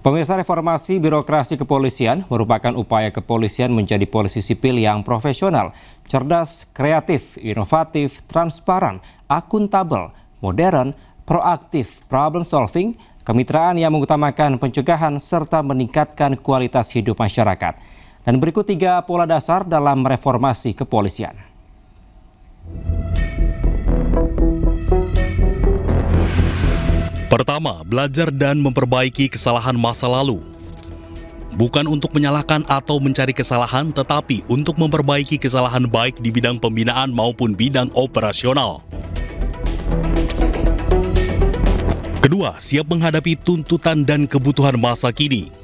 Pemirsa, reformasi birokrasi kepolisian merupakan upaya kepolisian menjadi polisi sipil yang profesional, cerdas, kreatif, inovatif, transparan, akuntabel, modern, proaktif, problem solving, kemitraan yang mengutamakan pencegahan serta meningkatkan kualitas hidup masyarakat. Dan berikut 3 pola dasar dalam reformasi kepolisian. Pertama, belajar dan memperbaiki kesalahan masa lalu. Bukan untuk menyalahkan atau mencari kesalahan, tetapi untuk memperbaiki kesalahan baik di bidang pembinaan maupun bidang operasional. Kedua, siap menghadapi tuntutan dan kebutuhan masa kini.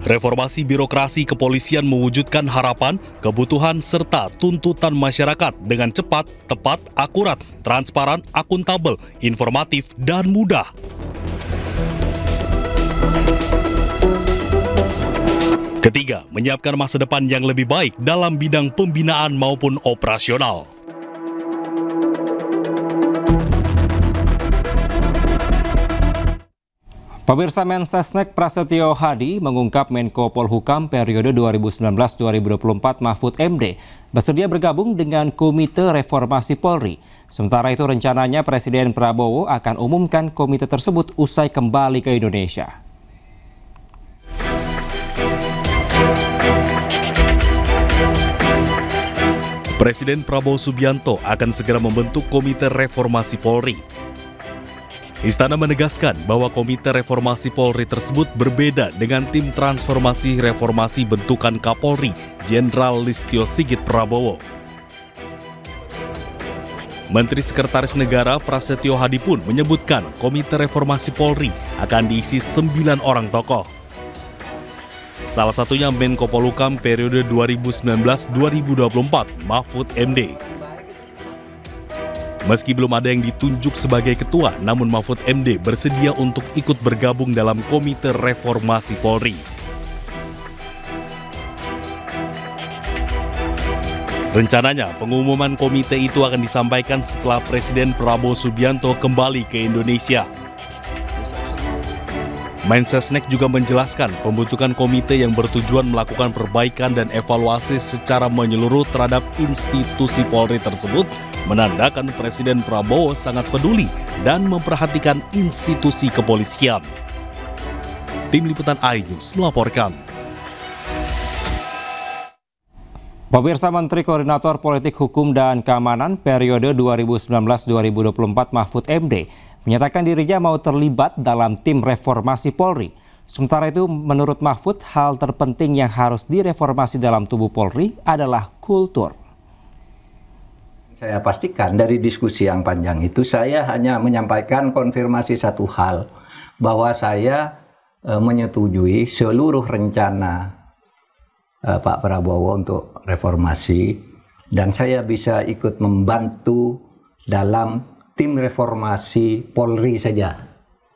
Reformasi birokrasi kepolisian mewujudkan harapan, kebutuhan, serta tuntutan masyarakat dengan cepat, tepat, akurat, transparan, akuntabel, informatif, dan mudah. Ketiga, menyiapkan masa depan yang lebih baik dalam bidang pembinaan maupun operasional. Pemirsa, Mensesnek Prasetyo Hadi mengungkap Menko Polhukam periode 2019-2024 Mahfud MD bersedia bergabung dengan Komite Reformasi Polri. Sementara itu rencananya Presiden Prabowo akan umumkan komite tersebut usai kembali ke Indonesia. Presiden Prabowo Subianto akan segera membentuk Komite Reformasi Polri. Istana menegaskan bahwa Komite Reformasi Polri tersebut berbeda dengan tim transformasi reformasi bentukan Kapolri, Jenderal Listio Sigit Prabowo. Menteri Sekretaris Negara Prasetyo Hadi pun menyebutkan Komite Reformasi Polri akan diisi 9 orang tokoh. Salah satunya Menko Polhukam periode 2019-2024, Mahfud MD. Meski belum ada yang ditunjuk sebagai ketua, namun Mahfud MD bersedia untuk ikut bergabung dalam Komite Reformasi Polri. Rencananya, pengumuman komite itu akan disampaikan setelah Presiden Prabowo Subianto kembali ke Indonesia. Mensesnek juga menjelaskan pembentukan komite yang bertujuan melakukan perbaikan dan evaluasi secara menyeluruh terhadap institusi Polri tersebut menandakan Presiden Prabowo sangat peduli dan memperhatikan institusi kepolisian. Tim Liputan iNews melaporkan. Pemirsa, Menteri Koordinator Politik Hukum dan Keamanan periode 2019-2024 Mahfud MD menyatakan dirinya mau terlibat dalam tim reformasi Polri. Sementara itu, menurut Mahfud, hal terpenting yang harus direformasi dalam tubuh Polri adalah kultur. Saya pastikan dari diskusi yang panjang itu saya hanya menyampaikan konfirmasi satu hal, bahwa saya menyetujui seluruh rencana Pak Prabowo untuk reformasi dan saya bisa ikut membantu dalam tim reformasi Polri saja.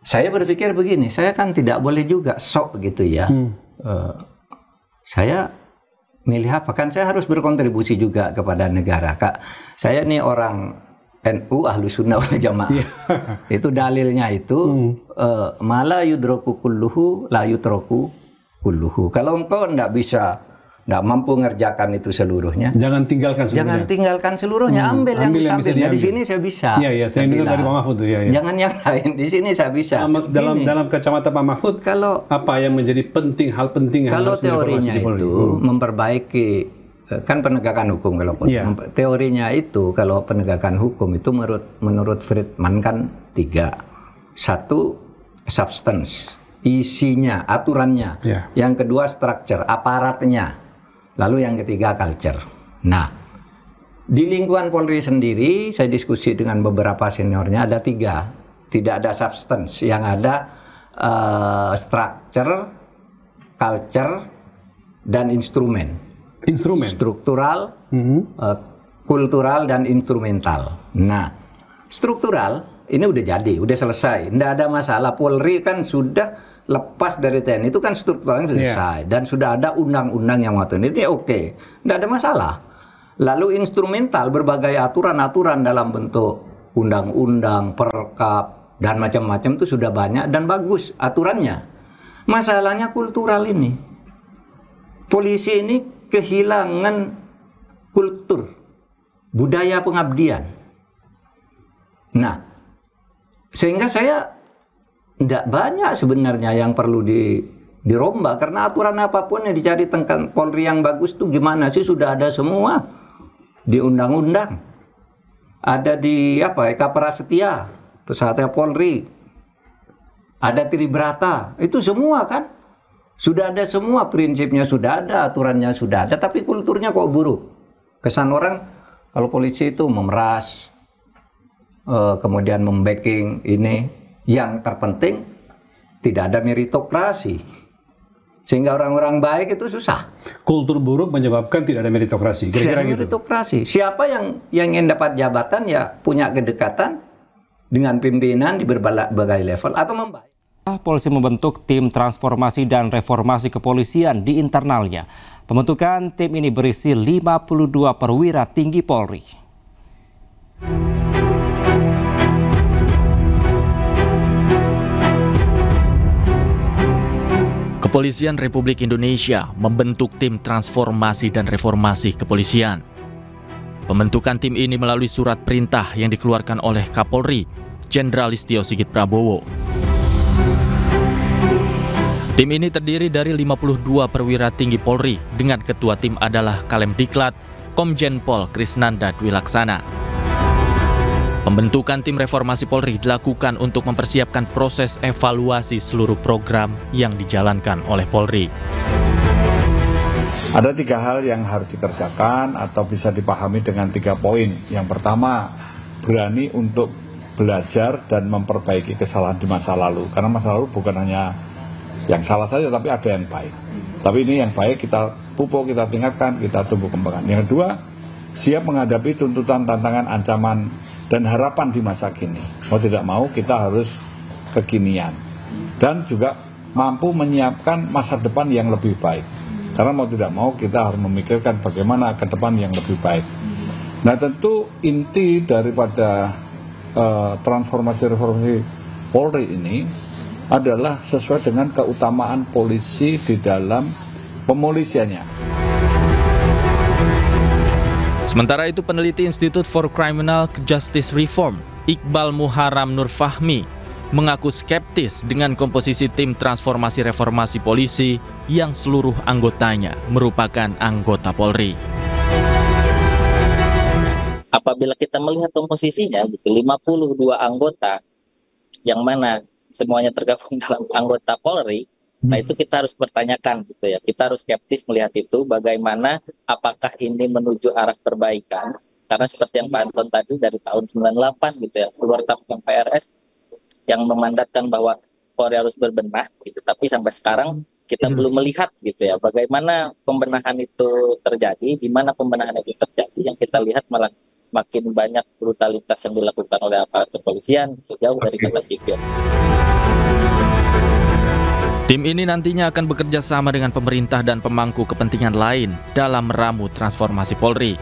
Saya berpikir begini, saya kan tidak boleh juga sok gitu ya. Saya milih apa? Kan saya harus berkontribusi juga kepada negara. Kak, saya ini orang NU Ahlus Sunnah wal Jamaah. Itu dalilnya itu mala yudroku kulluhu la yutroku kulluhu. Kalau engkau tidak mampu mengerjakan itu seluruhnya, jangan tinggalkan seluruhnya. Ambil yang bisa ambil. Nah, di sini saya bisa. Iya, saya dengar dari Pak Mahfud tuh. Jangan yang lain. Di sini saya bisa. Dalam kacamata Pak Mahfud, kalau apa yang menjadi hal penting kalau teorinya itu memperbaiki kan penegakan hukum teorinya itu kalau penegakan hukum itu menurut Friedman kan 3. 1 substance, isinya, aturannya. Yang kedua structure, aparatnya. Lalu yang ketiga culture. Nah, di lingkungan Polri sendiri saya diskusi dengan beberapa seniornya ada 3. Tidak ada substance, yang ada structure, culture, dan instrumen. Struktural, kultural, dan instrumental. Nah, struktural ini udah jadi, udah selesai, tidak ada masalah. Polri kan sudah lepas dari TNI, itu kan strukturalnya selesai dan sudah ada undang-undang yang waktu ini oke, tidak ada masalah. Lalu instrumental, berbagai aturan-aturan dalam bentuk undang-undang, perkap dan macam-macam itu sudah banyak dan bagus aturannya. Masalahnya kultural ini. Polisi ini kehilangan kultur, budaya pengabdian. Nah, sehingga saya tidak banyak sebenarnya yang perlu dirombak, karena aturan apapun yang dicari tentang Polri yang bagus tuh gimana sih, sudah ada semua di undang-undang. Ada di Eka Prasetya, Pesatya Polri, ada Tribrata, itu semua kan sudah ada, semua prinsipnya sudah ada, aturannya sudah ada, tapi kulturnya kok buruk. Kesan orang kalau polisi itu memeras, kemudian membacking ini. Yang terpenting tidak ada meritokrasi, sehingga orang-orang baik itu susah. Kultur buruk menyebabkan tidak ada meritokrasi. Kira-kira gitu. Meritokrasi. Siapa yang ingin dapat jabatan ya punya kedekatan dengan pimpinan di berbagai level atau membaik. Polisi membentuk tim transformasi dan reformasi kepolisian di internalnya. Pembentukan tim ini berisi 52 perwira tinggi Polri. Kepolisian Republik Indonesia membentuk tim transformasi dan reformasi kepolisian. Pembentukan tim ini melalui surat perintah yang dikeluarkan oleh Kapolri, Jenderal Listio Sigit Prabowo. Tim ini terdiri dari 52 perwira tinggi Polri, dengan ketua tim adalah Kalemdiklat, Komjen Pol Krisnanda Dwi Laksana. Pembentukan tim reformasi Polri dilakukan untuk mempersiapkan proses evaluasi seluruh program yang dijalankan oleh Polri. Ada 3 hal yang harus dikerjakan atau bisa dipahami dengan 3 poin. Yang pertama, berani untuk belajar dan memperbaiki kesalahan di masa lalu. Karena masa lalu bukan hanya yang salah saja, tapi ada yang baik. Tapi ini yang baik kita pupuk, kita tingkatkan, kita tumbuh kembangkan. Yang kedua, siap menghadapi tuntutan, tantangan, ancaman, dan harapan di masa kini. Mau tidak mau kita harus kekinian. Dan juga mampu menyiapkan masa depan yang lebih baik. Karena mau tidak mau kita harus memikirkan bagaimana ke depan yang lebih baik. Nah tentu inti daripada transformasi reformasi Polri ini adalah sesuai dengan keutamaan polisi di dalam pemolisiannya. Sementara itu, peneliti Institute for Criminal Justice Reform, Iqbal Muharram Nur Fahmi, mengaku skeptis dengan komposisi tim transformasi reformasi polisi yang seluruh anggotanya merupakan anggota Polri. Apabila kita melihat komposisinya, 52 anggota, yang mana semuanya tergabung dalam anggota Polri, nah itu kita harus pertanyakan gitu ya. Kita harus skeptis melihat itu, bagaimana apakah ini menuju arah perbaikan. Karena seperti yang Pak Anton tadi dari tahun 98 gitu ya, keluar Undang PRS yang memandatkan bahwa Polri harus berbenah gitu. Tapi sampai sekarang kita belum melihat gitu ya, bagaimana pembenahan itu terjadi, di mana pembenahan itu terjadi. Yang kita lihat malah makin banyak brutalitas yang dilakukan oleh aparat kepolisian jauh dari kata sipil. Tim ini nantinya akan bekerja sama dengan pemerintah dan pemangku kepentingan lain dalam meramu transformasi Polri.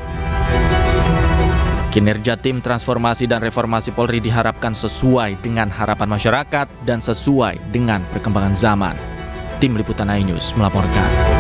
Kinerja tim transformasi dan reformasi Polri diharapkan sesuai dengan harapan masyarakat dan sesuai dengan perkembangan zaman. Tim Liputan iNews melaporkan.